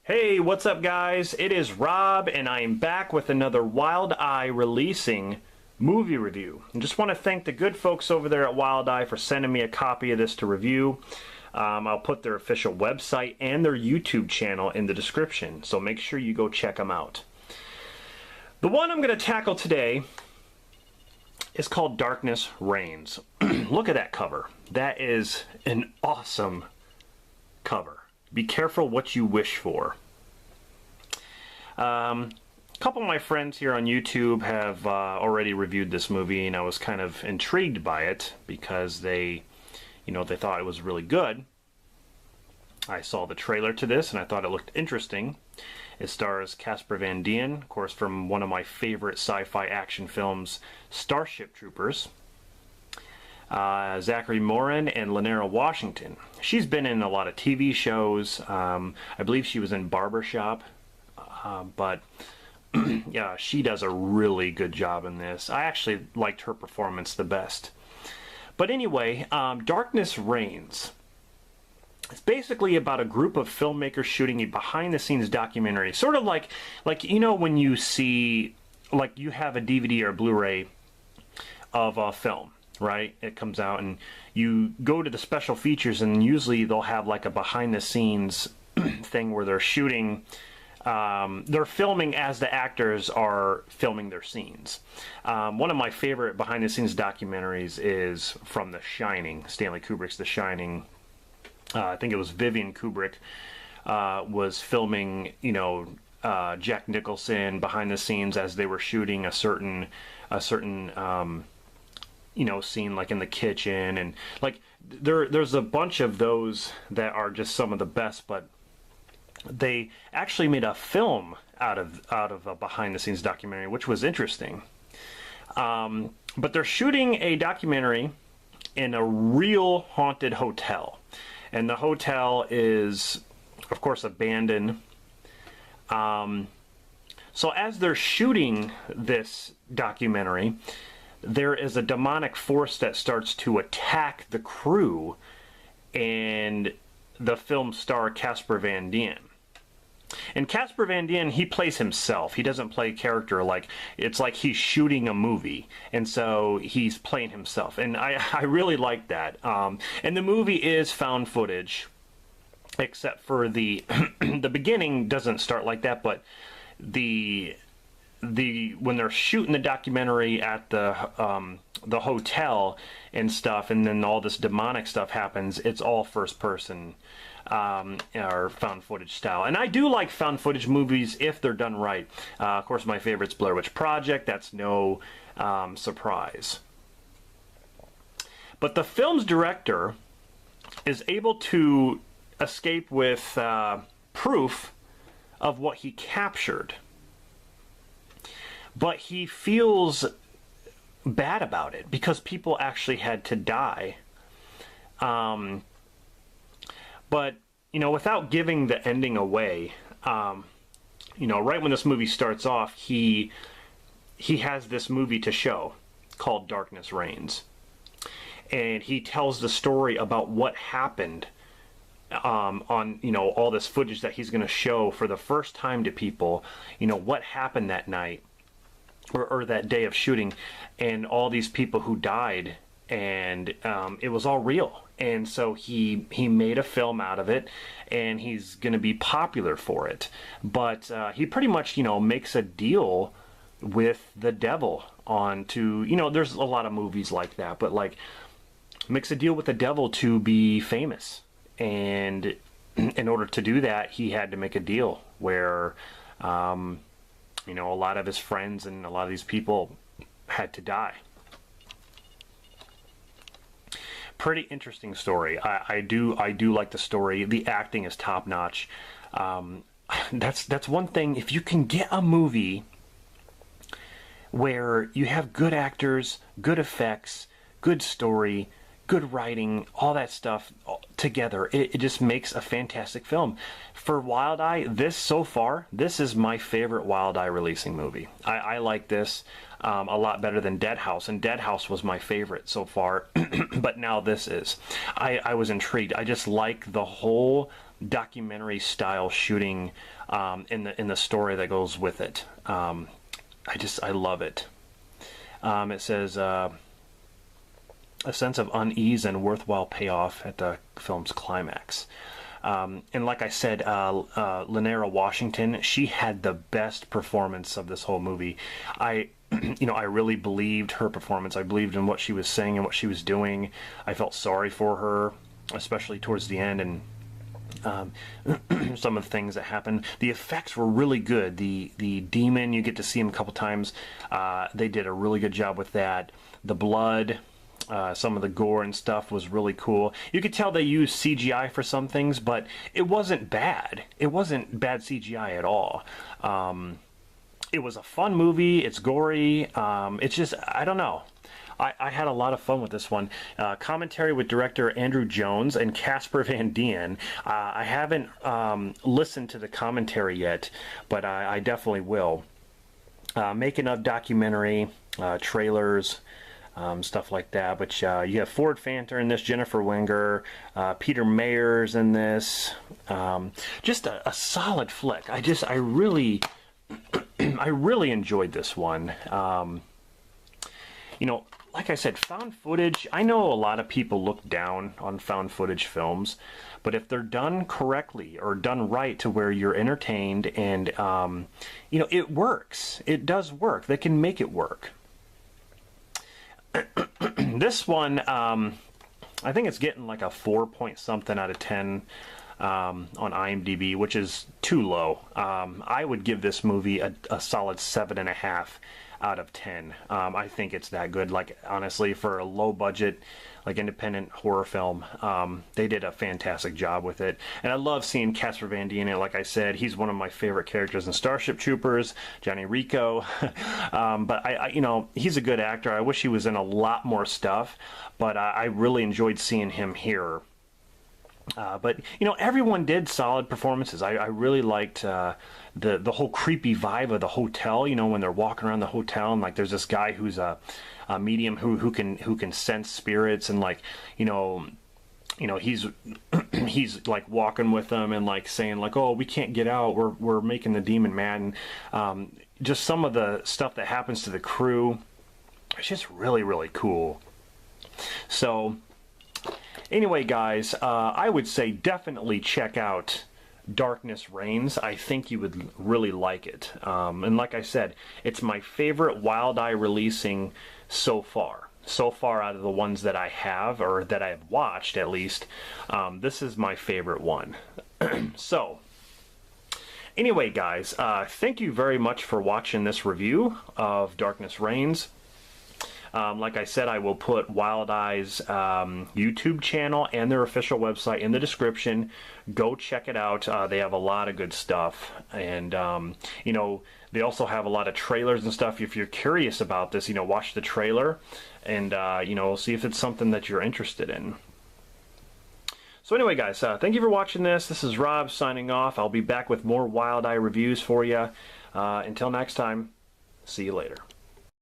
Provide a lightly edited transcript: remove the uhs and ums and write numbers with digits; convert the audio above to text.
Hey, what's up guys? It is Rob and I am back with another Wild Eye releasing movie review. I just want to thank the good folks over there at Wild Eye for sending me a copy of this to review. I'll put their official website and their YouTube channel in the description, so make sure you go check them out. The one I'm going to tackle today is called Darkness Reigns. Look at that cover. That is an awesome cover. Be careful what you wish for. A couple of my friends here on YouTube have already reviewed this movie, and I was kind of intrigued by it because they thought it was really good. I saw the trailer to this and I thought it looked interesting. It stars Casper Van Dien, of course, from one of my favorite sci-fi action films, Starship Troopers. Zachary Morin and Lynera Washington. She's been in a lot of TV shows. I believe she was in Barbershop. But yeah, she does a really good job in this. I actually liked her performance the best. But anyway, Darkness Reigns. It's basically about a group of filmmakers shooting a behind-the-scenes documentary. Sort of like you know when you see, like you have a DVD or a Blu-ray of a film. Right? It comes out and you go to the special features and usually they'll have like a behind the scenes thing where they're shooting, they're filming as the actors are filming their scenes. One of my favorite behind the scenes documentaries is from The Shining, Stanley Kubrick's The Shining. I think it was Vivian Kubrick was filming, Jack Nicholson behind the scenes as they were shooting a certain scene like in the kitchen, and like there's a bunch of those that are just some of the best, but they actually made a film out of a behind the scenes documentary, which was interesting. But they're shooting a documentary in a real haunted hotel, and the hotel is of course abandoned. So as they're shooting this documentary, there is a demonic force that starts to attack the crew and the film star Casper Van Dien. And Casper Van Dien, he plays himself. He doesn't play a character. It's like he's shooting a movie, and so he's playing himself. And I really like that. And the movie is found footage, except for the the beginning doesn't start like that, but when they're shooting the documentary at the hotel and stuff, and then all this demonic stuff happens, it's all first person or found footage style. And I do like found footage movies if they're done right. Of course, my favorite's Blair Witch Project. That's no surprise. But the film's director is able to escape with proof of what he captured. But he feels bad about it because people actually had to die. But, without giving the ending away, right when this movie starts off, he has this movie to show called Darkness Reigns. And he tells the story about what happened on all this footage that he's going to show for the first time to people, what happened that night. Or that day of shooting, and all these people who died, and it was all real. And so he made a film out of it, and he's going to be popular for it. But he pretty much makes a deal with the devil there's a lot of movies like that, but makes a deal with the devil to be famous. And in order to do that, he had to make a deal where a lot of his friends and a lot of these people had to die. Pretty interesting story. I do like the story. The acting is top notch. That's one thing. If you can get a movie where you have good actors, good effects, good story, good writing, all that stuff together, it just makes a fantastic film. For Wild Eye, this is my favorite Wild Eye releasing movie. I like this a lot better than Dead House, and Dead House was my favorite so far, but now this is. I was intrigued. I just like the whole documentary style shooting in the story that goes with it. I love it. It says a sense of unease and worthwhile payoff at the film's climax. And like I said, Lynera Washington, she had the best performance of this whole movie. I really believed her performance. I believed in what she was saying and what she was doing. I felt sorry for her, especially towards the end, and some of the things that happened. The effects were really good. The demon, you get to see him a couple times. They did a really good job with that. The blood, some of the gore and stuff was really cool. You could tell they used CGI for some things, but it wasn't bad. It wasn't bad CGI at all. It was a fun movie. It's gory. It's just, I don't know. I had a lot of fun with this one. Commentary with director Andrew Jones and Casper Van Dien. I haven't listened to the commentary yet, but I definitely will. Making of documentary, trailers, stuff like that. But you have Ford Fanter in this, Jennifer Wenger, Peter Mayer's in this. Just a solid flick. I really enjoyed this one. Like I said, found footage, I know a lot of people look down on found footage films, but if they're done correctly or done right to where you're entertained and, it works. It does work. They can make it work. This one, I think it's getting like a 4 point something out of 10 on IMDb, which is too low. I would give this movie a solid 7.5 out of 10. I think it's that good. Like, honestly, for a low budget, like, independent horror film, they did a fantastic job with it. And I love seeing Casper Van Dien in it. Like I said, he's one of my favorite characters in Starship Troopers, Johnny Rico. But he's a good actor. I wish he was in a lot more stuff, but I really enjoyed seeing him here. But everyone did solid performances. I really liked the whole creepy vibe of the hotel. When they're walking around the hotel, and like there's this guy who's a medium who can sense spirits, and like he's like walking with them and like saying like, oh, we can't get out. We're making the demon mad, and just some of the stuff that happens to the crew. It's just really, really cool. So. Anyway, guys, I would say definitely check out Darkness Reigns. I think you would really like it. And like I said, it's my favorite Wild Eye releasing so far. So far out of the ones that I have, or that I've watched at least, this is my favorite one. So, anyway, guys, thank you very much for watching this review of Darkness Reigns. Like I said, I will put Wild Eye's YouTube channel and their official website in the description. Go check it out. They have a lot of good stuff. And, they also have a lot of trailers and stuff. If you're curious about this, watch the trailer and, see if it's something that you're interested in. So anyway, guys, thank you for watching this. This is Rob signing off. I'll be back with more Wild Eye reviews for you. Until next time, see you later.